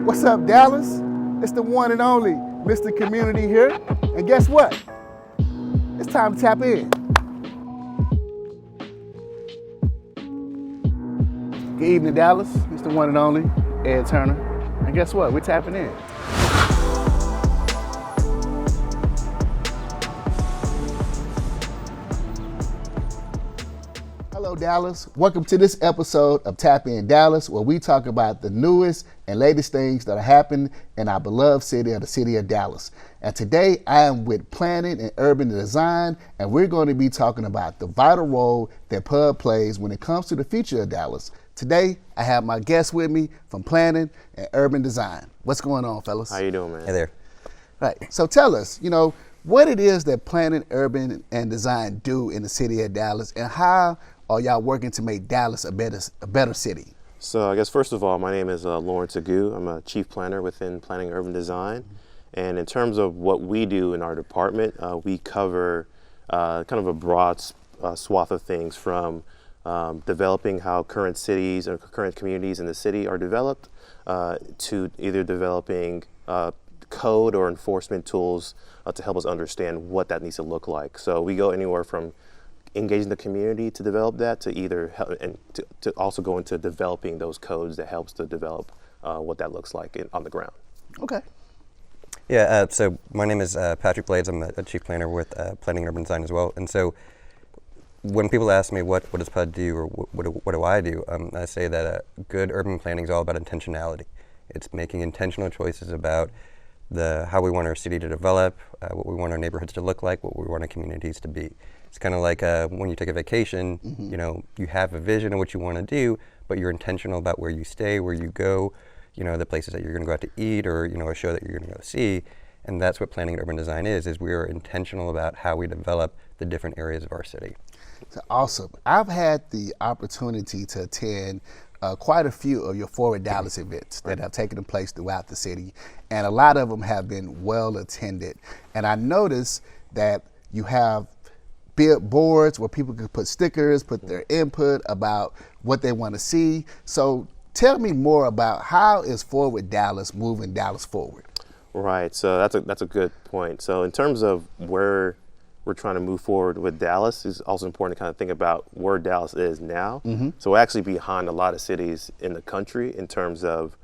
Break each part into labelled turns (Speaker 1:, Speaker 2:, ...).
Speaker 1: What's up, Dallas? It's the one and only Mr. Community here. And guess what? It's time to tap in. Good evening, Dallas. It's the one and only Ed Turner. And guess what? We're tapping in. Hello, Dallas. Welcome to this episode of Tap In Dallas, where we talk about the newest and latest things that are happening in our beloved city of the city of Dallas. And today I am with Planning and Urban Design, and we're going to be talking about the vital role that PUD plays when it comes to the future of Dallas. Today, I have my guest with me from Planning and Urban Design. What's going on, fellas?
Speaker 2: How you doing, man?
Speaker 3: Hey there.
Speaker 1: Right. So tell us, what it is that Planning, Urban, and Design do in the city of Dallas, and how are y'all working to make Dallas a better city?
Speaker 2: So I guess first of all, my name is Lawrence Agu. I'm a chief planner within Planning and Urban Design. And in terms of what we do in our department, we cover kind of a broad swath of things, from developing how current cities or current communities in the city are developed, to either developing code or enforcement tools to help us understand what that needs to look like. So we go anywhere from engaging the community to develop that, to either help, and to also go into developing those codes that helps to develop what that looks like on the ground.
Speaker 1: Okay.
Speaker 3: Yeah, so my name is Patrick Blades. I'm a chief planner with Planning and Urban Design as well. And so when people ask me what does PUD do, or what do I do, I say that good urban planning is all about intentionality. It's making intentional choices about how we want our city to develop, what we want our neighborhoods to look like, what we want our communities to be. It's kind of like when you take a vacation, you have a vision of what you want to do, but you're intentional about where you stay, where you go, the places that you're going to go out to eat, or, a show that you're going to go see. And that's what Planning and Urban Design is we are intentional about how we develop the different areas of our city.
Speaker 1: So awesome. I've had the opportunity to attend quite a few of your Forward Dallas events that have taken place throughout the city, and a lot of them have been well attended. And I noticed that you have billboards where people can put stickers, put their input about what they want to see. So tell me more about how is Forward Dallas moving Dallas forward? Right.
Speaker 2: So that's a good point. So in terms of where we're trying to move forward with Dallas, it's also important to kind of think about where Dallas is now. Mm-hmm. So we're actually behind a lot of cities in the country in terms of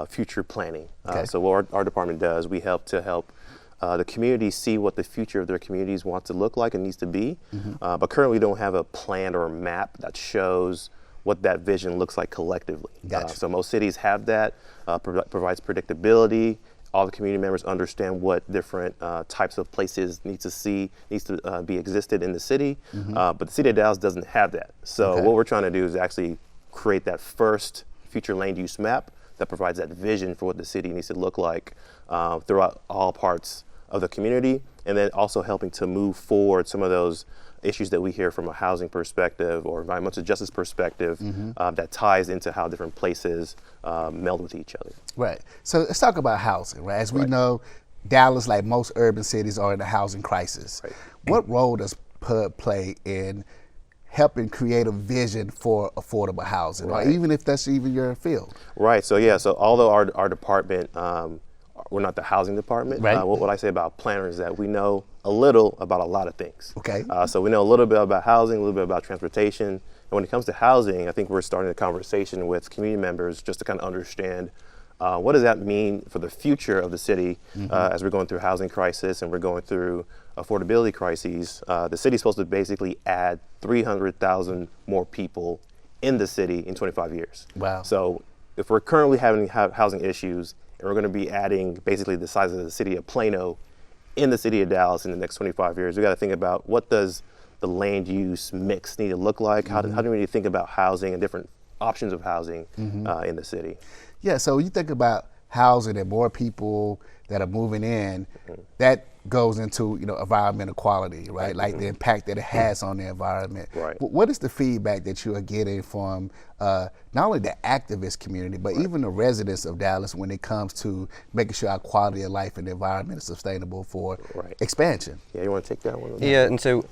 Speaker 2: future planning.
Speaker 1: Okay.
Speaker 2: So what our department does, we help the community see what the future of their communities want to look like and needs to be. Mm-hmm. But currently we don't have a plan or a map that shows what that vision looks like collectively.
Speaker 1: Gotcha.
Speaker 2: So most cities have that, provides predictability. All the community members understand what different types of places needs to be existed in the city. Mm-hmm. But the city of Dallas doesn't have that. So what we're trying to do is actually create that first future land use map that provides that vision for what the city needs to look like throughout all parts of the community, and then also helping to move forward some of those issues that we hear from a housing perspective or environmental justice perspective, that ties into how different places meld with each other.
Speaker 1: Right. So let's talk about housing, right? As we know, Dallas, like most urban cities, are in a housing crisis. Right. What role does PUD play in helping create a vision for affordable housing, or even if that's even your field? Right.
Speaker 2: So although our department, we're not the housing department.
Speaker 1: Right.
Speaker 2: What I say about planners is that we know a little about a lot of things.
Speaker 1: Okay.
Speaker 2: So we know a little bit about housing, a little bit about transportation. And when it comes to housing, I think we're starting a conversation with community members just to kind of understand what does that mean for the future of the city as we're going through a housing crisis and we're going through affordability crises. The city's supposed to basically add 300,000 more people in the city in 25 years.
Speaker 1: Wow.
Speaker 2: So if we're currently having housing issues, and we're going to be adding basically the size of the city of Plano in the city of Dallas in the next 25 years, we got to think about what does the land use mix need to look like? How do we need to think about housing and different options of housing in the city?
Speaker 1: Yeah, so you think about housing and more people that are moving in, that goes into environmental quality, right? Like the impact that it has on the environment.
Speaker 2: Right.
Speaker 1: What is the feedback that you are getting from not only the activist community, but even the residents of Dallas when it comes to making sure our quality of life and the environment is sustainable for expansion?
Speaker 2: Yeah, you want to take that one?
Speaker 3: Yeah, and so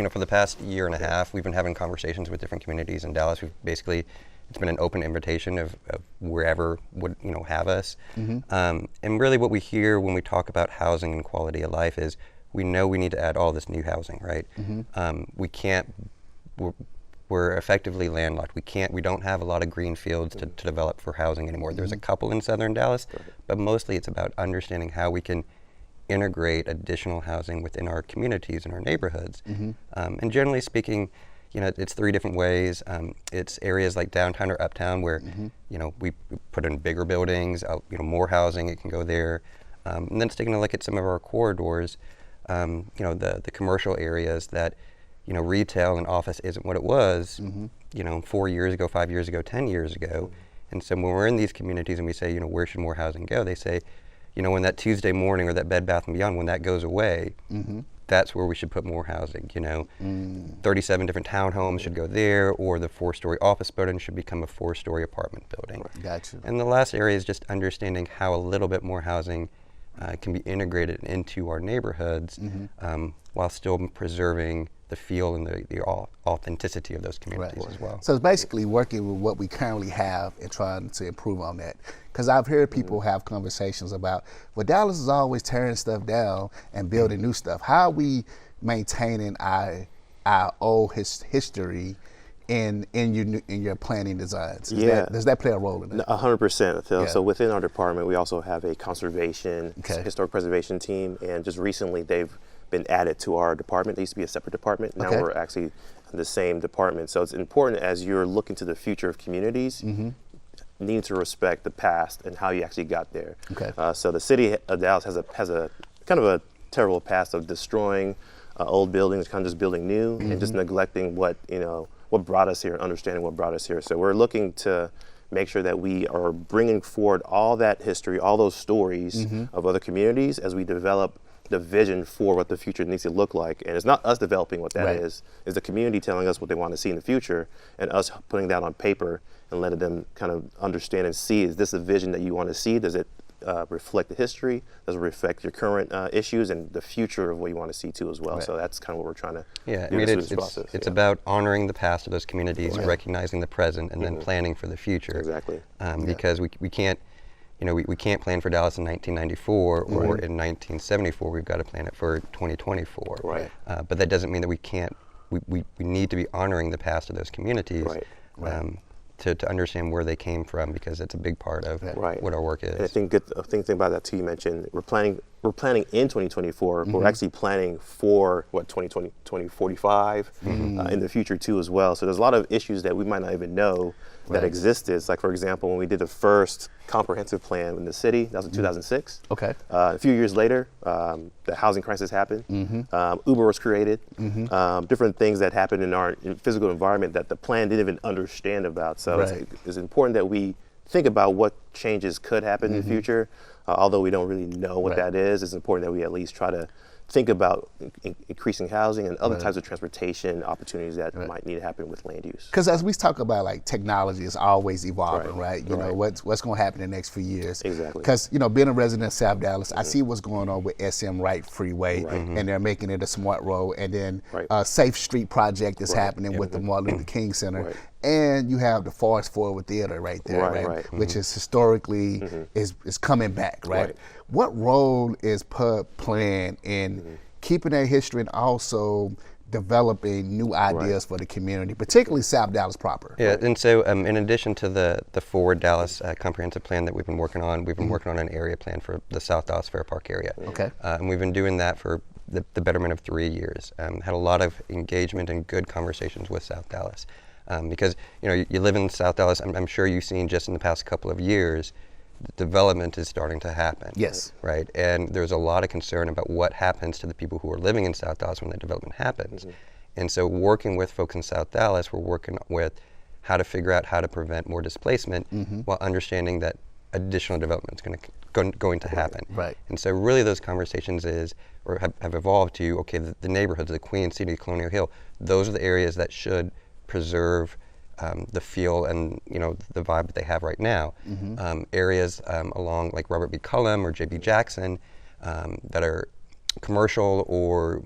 Speaker 3: for the past year and a half, we've been having conversations with different communities in Dallas. We've basically, it's been an open invitation of wherever would have us. And really, what we hear when we talk about housing and quality of life is we know we need to add all this new housing, right? We can't. We're effectively landlocked. We don't have a lot of green fields to develop for housing anymore. There's a couple in southern Dallas, but mostly it's about understanding how we can integrate additional housing within our communities and our neighborhoods. And generally speaking, it's three different ways. It's areas like downtown or uptown where, we put in bigger buildings, more housing, it can go there. And then it's taking a look at some of our corridors, the commercial areas that, retail and office isn't what it was, 4 years ago, 5 years ago, 10 years ago. And so when we're in these communities and we say, where should more housing go? They say, when that Tuesday morning or that Bed Bath & Beyond, when that goes away, that's where we should put more housing. 37 different townhomes should go there, or the 4-story office building should become a 4-story apartment building.
Speaker 1: Gotcha.
Speaker 3: And the last area is just understanding how a little bit more housing can be integrated into our neighborhoods while still preserving the feel and the authenticity of those communities as well.
Speaker 1: So it's basically working with what we currently have and trying to improve on that. Because I've heard people have conversations about, well, Dallas is always tearing stuff down and building new stuff. How are we maintaining our old history in your planning designs? Does that play a role in that?
Speaker 2: 100%, Phil.
Speaker 1: Yeah.
Speaker 2: So within our department, we also have a conservation,
Speaker 1: Okay.
Speaker 2: historic preservation team, and just recently they've been added to our department. They used to be a separate department. Now
Speaker 1: Okay.
Speaker 2: we're actually in the same department. So it's important as you're looking to the future of communities, need to respect the past and how you actually got there.
Speaker 1: Okay.
Speaker 2: So the city of Dallas has a kind of a terrible past of destroying old buildings, kind of just building new, and just neglecting what brought us here, and understanding what brought us here. So we're looking to make sure that we are bringing forward all that history, all those stories of other communities as we develop the vision for what the future needs to look like. And it's not us developing what that
Speaker 1: Right.
Speaker 2: is. It's the community telling us what they want to see in the future, and us putting that on paper and letting them kind of understand and see, is this a vision that you want to see? Does it reflect the history? Does it reflect your current issues and the future of what you want to see too as well?
Speaker 1: Right.
Speaker 2: So that's kind of what we're trying to
Speaker 3: Yeah,
Speaker 2: do through this process.
Speaker 3: it's
Speaker 2: Yeah.
Speaker 3: about honoring the past of those communities,
Speaker 1: Right.
Speaker 3: recognizing the present, and then planning for the future.
Speaker 2: Exactly.
Speaker 3: Because we can't, we can't plan for Dallas in 1994 or in 1974. We've got to plan it for 2024.
Speaker 2: Right.
Speaker 3: But that doesn't mean that we can't. We need to be honoring the past of those communities.
Speaker 2: Right.
Speaker 3: To understand where they came from, because it's a big part of
Speaker 2: Right.
Speaker 3: what our work is.
Speaker 2: And I think a thing about that too, you mentioned we're planning in 2024, but we're actually planning for 2045 in the future too as well. So there's a lot of issues that we might not even know that existed. Like for example, when we did the first comprehensive plan in the city, that was in 2006.
Speaker 1: Okay.
Speaker 2: A few years later, the housing crisis happened. Uber was created. Different things that happened in our physical environment that the plan didn't even understand about. So
Speaker 1: Right.
Speaker 2: it's important that we think about what changes could happen in the future. Although we don't really know what
Speaker 1: Right.
Speaker 2: that is, it's important that we at least try to think about increasing housing and other types of transportation opportunities that might need to happen with land use.
Speaker 1: Because as we talk about, like, technology is always evolving, right? You know,
Speaker 2: Right.
Speaker 1: what's going to happen in the next few years.
Speaker 2: Exactly.
Speaker 1: Because, being a resident of South Dallas, I see what's going on with SM Wright Freeway, and they're making it a smart road. And then
Speaker 2: Right.
Speaker 1: Safe Street project is
Speaker 2: Right.
Speaker 1: happening with the Martin Luther King Center.
Speaker 2: Right.
Speaker 1: And you have the Forest Forward Theater right there,
Speaker 2: Right.
Speaker 1: which is historically is coming back, right?
Speaker 2: Right.
Speaker 1: What role is PUB playing in keeping that history and also developing new ideas for the community, particularly South Dallas proper?
Speaker 3: Yeah, and so in addition to the Forward Dallas comprehensive plan that we've been working on, we've been working on an area plan for the South Dallas Fair Park area.
Speaker 1: Okay.
Speaker 3: And we've been doing that for the betterment of 3 years. Had a lot of engagement and good conversations with South Dallas. Because you live in South Dallas, I'm sure you've seen just in the past couple of years, the development is starting to happen.
Speaker 1: Yes.
Speaker 3: Right, and there's a lot of concern about what happens to the people who are living in South Dallas when the development happens. And so working with folks in South Dallas, we're working with how to figure out how to prevent more displacement while understanding that additional development is going to happen.
Speaker 1: Right.
Speaker 3: And so really those conversations have evolved to, okay, the neighborhoods, the Queen City, Colonial Hill, those are the areas that should preserve the feel and the vibe that they have right now. Areas along like Robert B. Cullum or J.B. Jackson that are commercial or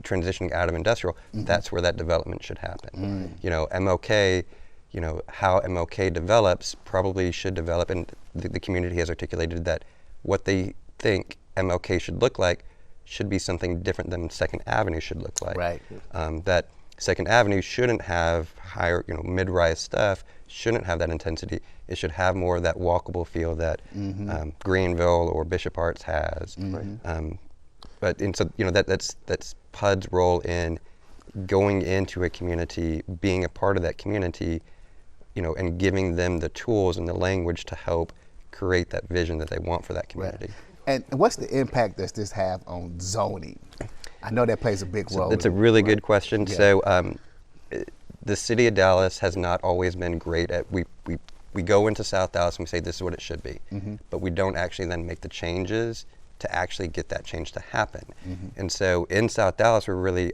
Speaker 3: transitioning out of industrial, that's where that development should happen. You know, MLK, you know, how MLK develops probably should develop, and the community has articulated that what they think MLK should look like should be something different than Second Avenue should look like.
Speaker 1: Right.
Speaker 3: That Second Avenue shouldn't have higher, you know, mid-rise stuff, shouldn't have that intensity. It should have more of that walkable feel that Greenville or Bishop Arts has. But and so, you know, that's PUD's role in going into a community, being a part of that community, you know, and giving them the tools and the language to help create that vision that they want for that community.
Speaker 1: And what's the impact does this have on zoning? I know that plays a big role.
Speaker 3: That's a really good question.
Speaker 1: Yeah.
Speaker 3: So the city of Dallas has not always been great at, we go into South Dallas and we say this is what it should be, but we don't actually then make the changes to actually get that change to happen. And so in South Dallas, we're really,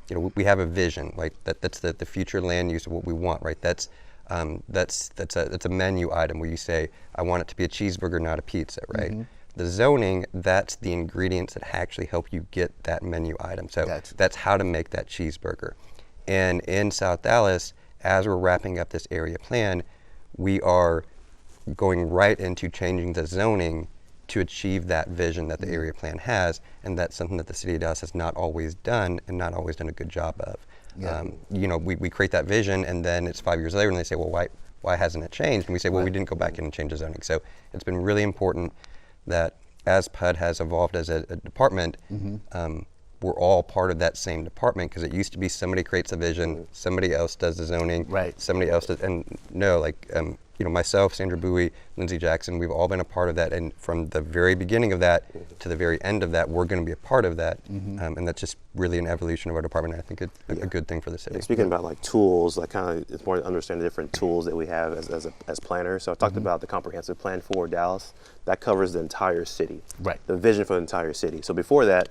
Speaker 3: you know, we have a vision, like that's the future land use of what we want, right? That's a menu item where you say, I want it to be a cheeseburger, not a pizza, right? The zoning, that's the ingredients that actually help you get that menu item. So
Speaker 1: Gotcha.
Speaker 3: that's how to make that cheeseburger. And in South Dallas, as we're wrapping up this area plan, we are going right into changing the zoning to achieve that vision that the area plan has, and that's something that the city of Dallas has not always done and not always done a good job of.
Speaker 1: Yeah.
Speaker 3: You know, we create that vision, and then it's 5 years later, and they say, well, why hasn't it changed? And we say, well, we didn't go back in and change the zoning. So it's been really important that as PUD has evolved as a department, we're all part of that same department, because it used to be somebody creates a vision, somebody else does the zoning,
Speaker 1: Right.
Speaker 3: somebody else does, and no, like, you know, myself, Sandra Bowie, Lindsay Jackson, we've all been a part of that, and from the very beginning of that to the very end of that, we're going to be a part of that, and that's just really an evolution of our department, and I think it's a good thing for the city.
Speaker 2: And speaking about like tools, like kind of it's more to understand the different tools that we have as planners. So I talked about the comprehensive plan for Dallas. That covers the entire city.
Speaker 1: Right.
Speaker 2: The vision for the entire city. So before that,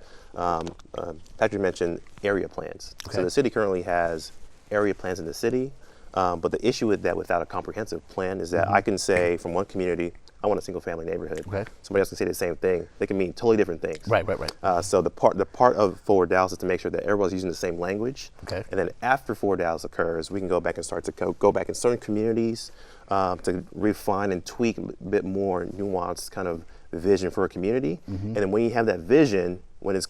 Speaker 2: Patrick mentioned area plans.
Speaker 1: Okay.
Speaker 2: So the city currently has area plans in the city, but the issue with that without a comprehensive plan is that I can say from one community, I want a single family neighborhood.
Speaker 1: Okay.
Speaker 2: Somebody else can say the same thing. They can mean totally different things.
Speaker 1: Right.
Speaker 2: So the part of Forward Dallas is to make sure that everybody's using the same language.
Speaker 1: Okay.
Speaker 2: And then after Forward Dallas occurs, we can go back and start to go back in certain communities to refine and tweak a bit more nuanced kind of vision for a community. And then when you have that vision, when it's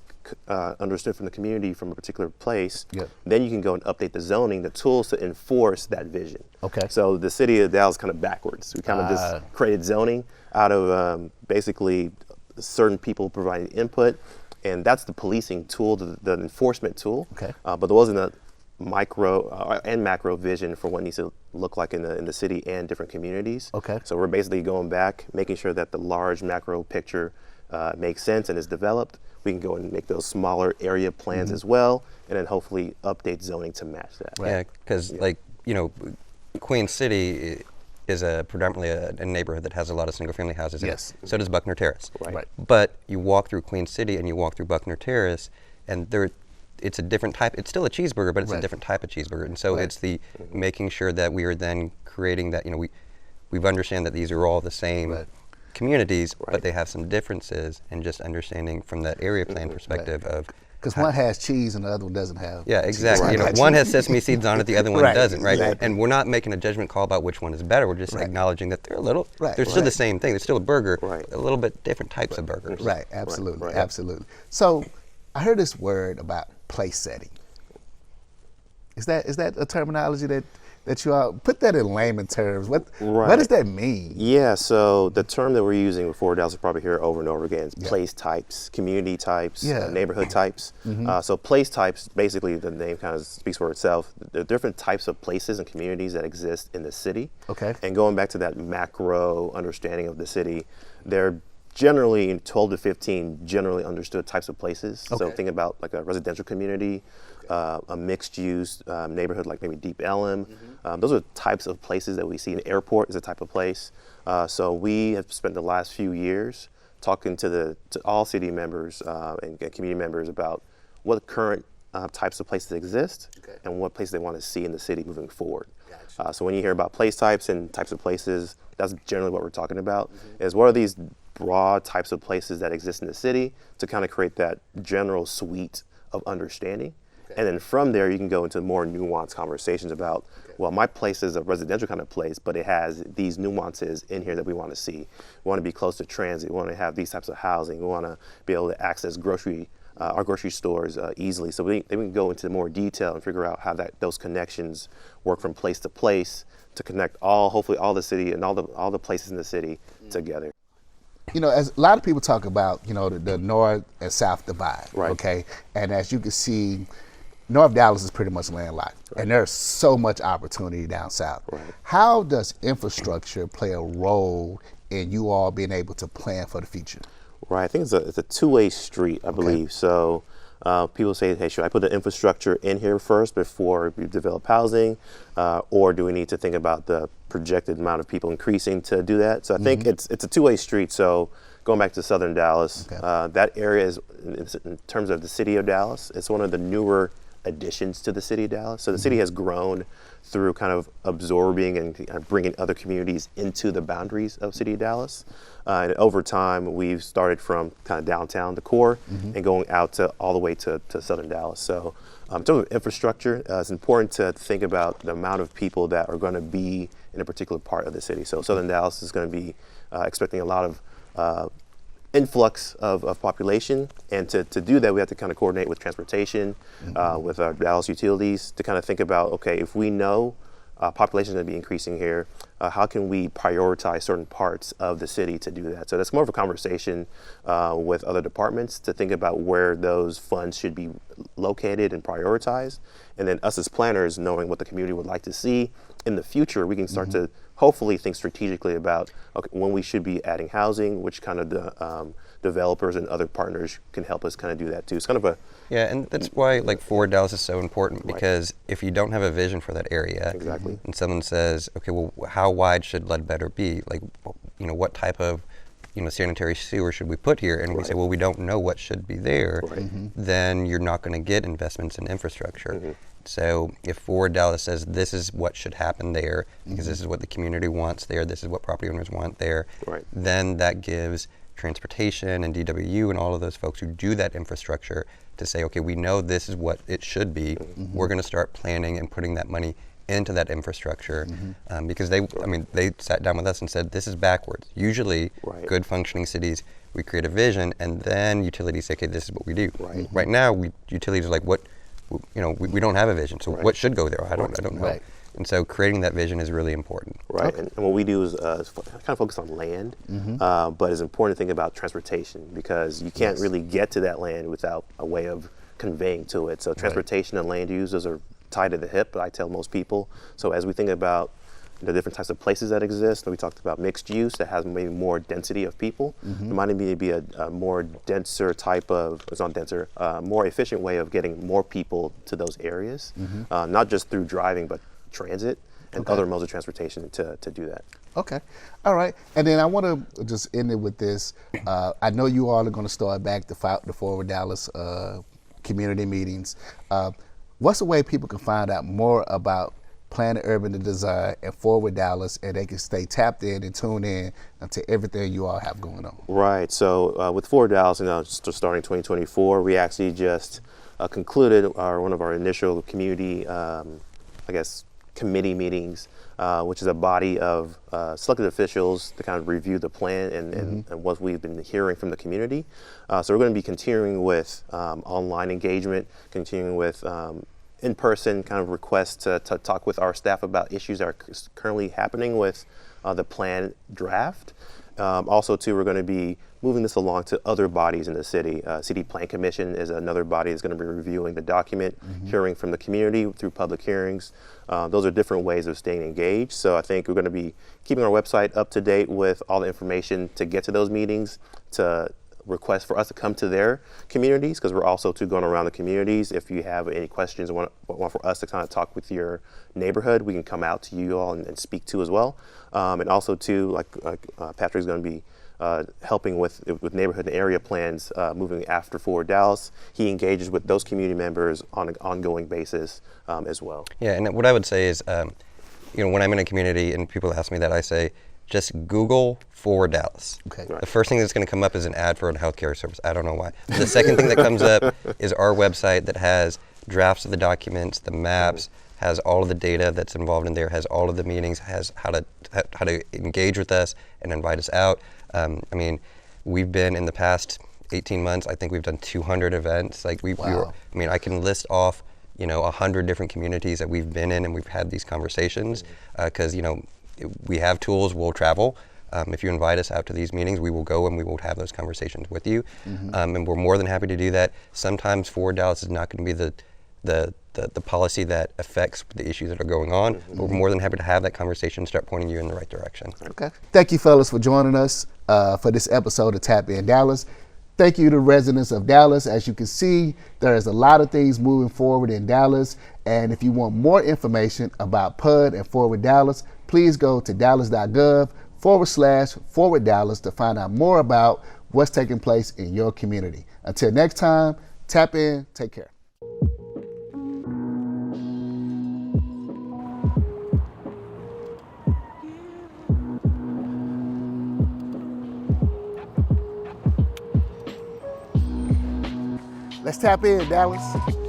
Speaker 2: understood from the community from a particular place,
Speaker 1: Yep.
Speaker 2: then you can go and update the zoning, the tools to enforce that vision.
Speaker 1: Okay.
Speaker 2: So the city of Dallas is kind of backwards. We kind of just created zoning out of basically certain people providing input, and that's the policing tool, the enforcement tool.
Speaker 1: Okay.
Speaker 2: But there wasn't a micro and macro vision for what needs to look like in the city and different communities.
Speaker 1: Okay.
Speaker 2: So we're basically going back, making sure that the large macro picture makes sense and is developed. We can go and make those smaller area plans as well, and then hopefully update zoning to match that.
Speaker 3: Yeah, because like, you know, Queen City is predominantly a neighborhood that has a lot of single-family houses in
Speaker 1: Yes.
Speaker 3: it. So does Buckner Terrace.
Speaker 1: Right.
Speaker 3: But you walk through Queen City and you walk through Buckner Terrace, and it's a different type. It's still a cheeseburger, but it's
Speaker 1: Right.
Speaker 3: a different type of cheeseburger. And so
Speaker 1: Right.
Speaker 3: it's the making sure that we are then creating that. You know, we've understand that these are all the same
Speaker 1: Right.
Speaker 3: communities, but they have some differences, and just understanding from that area plan perspective of.
Speaker 1: Because one has cheese and the other one doesn't have.
Speaker 3: Yeah, exactly.
Speaker 1: cheese.
Speaker 3: You know,
Speaker 1: Right.
Speaker 3: one has sesame seeds on it, the other one
Speaker 1: Right,
Speaker 3: doesn't, right?
Speaker 1: exactly.
Speaker 3: And we're not making a judgment call about which one is better. We're just
Speaker 1: Right.
Speaker 3: acknowledging that they're
Speaker 1: Right,
Speaker 3: they're still the
Speaker 1: right.
Speaker 3: same thing. They're still a burger,
Speaker 2: Right.
Speaker 3: a little bit different types of burgers.
Speaker 1: Right, absolutely,
Speaker 2: right.
Speaker 1: absolutely. So I heard this word about place setting. Is that a terminology that you all put that in layman terms? What does that mean?
Speaker 2: Yeah, so the term that we're using before Dallas will probably hear over and over again is place types, community types,
Speaker 1: Yeah.
Speaker 2: neighborhood types. So place types, basically the name kind of speaks for itself. There are different types of places and communities that exist in the city.
Speaker 1: Okay.
Speaker 2: And going back to that macro understanding of the city, they're generally 12 to 15 generally understood types of places. So
Speaker 1: Okay.
Speaker 2: think about like a residential community, a mixed use neighborhood like maybe Deep Ellum. Those are types of places that we see. An airport is a type of place. So we have spent the last few years talking to all city members and community members about what current types of places exist and what places they want to see in the city moving forward. So when you hear about place types and types of places, that's generally what we're talking about, is what are these broad types of places that exist in the city to kind of create that general suite of understanding. And then from there, you can go into more nuanced conversations about, well, my place is a residential kind of place, but it has these nuances in here that we want to see. We want to be close to transit. We want to have these types of housing. We want to be able to access our grocery stores easily. So then we can go into more detail and figure out how those connections work from place to place to connect hopefully all the city and all the places in the city together.
Speaker 1: You know, as a lot of people talk about, you know, the north and south divide,
Speaker 2: Right.
Speaker 1: okay? And as you can see, North Dallas is pretty much landlocked, and there's so much opportunity down south.
Speaker 2: Right.
Speaker 1: How does infrastructure play a role in you all being able to plan for the future?
Speaker 2: Right. I think it's a two-way street, I believe. So people say, hey, should I put the infrastructure in here first before we develop housing? Or do we need to think about the projected amount of people increasing to do that? So I think it's a two-way street. So going back to Southern Dallas, that area is, in terms of the city of Dallas, it's one of the newer additions to the city of Dallas. So the city has grown through kind of absorbing and bringing other communities into the boundaries of city of Dallas. And over time, we've started from kind of downtown, the core, and going out to all the way to Southern Dallas. So in terms of infrastructure, it's important to think about the amount of people that are going to be in a particular part of the city. So Southern Dallas is going to be expecting a lot of influx of population, and to do that we have to kind of coordinate with transportation, with our Dallas utilities to kind of think about, okay, if we know population is going to be increasing here, how can we prioritize certain parts of the city to do that? So that's more of a conversation with other departments to think about where those funds should be located and prioritized, and then us as planners knowing what the community would like to see in the future, we can start to hopefully think strategically about, okay, when we should be adding housing, which kind of the developers and other partners can help us kind of do that too. It's kind of a
Speaker 3: Yeah, and that's why like Forward Dallas is so important, because if you don't have a vision for that area,
Speaker 2: Exactly.
Speaker 3: and someone says, okay, well, how wide should Ledbetter be? Like, you know, what type of sanitary sewer should we put here? And we say, well, we don't know what should be there. Then you're not going to get investments in infrastructure. So if Forward Dallas says this is what should happen there, because this is what the community wants there, this is what property owners want there, then that gives transportation and DWU and all of those folks who do that infrastructure to say, okay, we know this is what it should be. We're going to start planning and putting that money into that infrastructure, because they sat down with us and said, this is backwards. Usually, good functioning cities, we create a vision, and then utilities say, okay, this is what we do. Right now, utilities are like, what, we don't have a vision, so what should go there? I don't know. And so creating that vision is really important.
Speaker 2: And what we do is kind of focus on land, but it's important to think about transportation, because you can't really get to that land without a way of conveying to it. So transportation and land use, those are tied to the hip, I tell most people. So as we think about the different types of places that exist, we talked about mixed use that has maybe more density of people. There might be a more denser type of, it's not denser, more efficient way of getting more people to those areas, not just through driving, but transit and other modes of transportation to do that.
Speaker 1: Okay. All right. And then I want to just end it with this. I know you all are going to start back the Forward Dallas community meetings. What's the way people can find out more about Planning Urban Design and Forward Dallas, and they can stay tapped in and tune in to everything you all have going on?
Speaker 2: Right. So with Forward Dallas, starting 2024, we actually just concluded one of our initial community, committee meetings, which is a body of selected officials to kind of review the plan and what we've been hearing from the community. So we're going to be continuing with online engagement, continuing with in-person kind of requests to talk with our staff about issues that are currently happening with the plan draft. Also, too, we're going to be moving this along to other bodies in the city. City Plan Commission is another body that's going to be reviewing the document, hearing from the community through public hearings. Those are different ways of staying engaged. So I think we're going to be keeping our website up to date with all the information to get to those meetings, to request for us to come to their communities, because we're also too going around the communities. If you have any questions or want for us to kind of talk with your neighborhood, we can come out to you all and speak to as well. And also too, like Patrick's going to be helping with neighborhood and area plans moving after Forward Dallas. He engages with those community members on an ongoing basis as well.
Speaker 3: Yeah, and what I would say is, when I'm in a community and people ask me that, I say, just Google Forward Dallas.
Speaker 1: Okay.
Speaker 3: The first thing that's going to come up is an ad for a healthcare service. I don't know why. The second thing that comes up is our website that has drafts of the documents, the maps, has all of the data that's involved in there, has all of the meetings, has how to engage with us and invite us out. I mean, we've been in the past 18 months, I think we've done 200 events. Like
Speaker 1: Wow.
Speaker 3: I mean, I can list off, 100 different communities that we've been in and we've had these conversations because, we have tools, we'll travel. If you invite us out to these meetings, we will go and we will have those conversations with you. And we're more than happy to do that. Sometimes Forward Dallas is not going to be the policy that affects the issues that are going on, but we're more than happy to have that conversation and start pointing you in the right direction.
Speaker 1: Okay. Thank you, fellas, for joining us for this episode of Tap In Dallas. Thank you to residents of Dallas. As you can see, there is a lot of things moving forward in Dallas. And if you want more information about PUD and Forward Dallas, please go to dallas.gov/Forward Dallas to find out more about what's taking place in your community. Until next time, tap in, take care. Let's tap in, Dallas.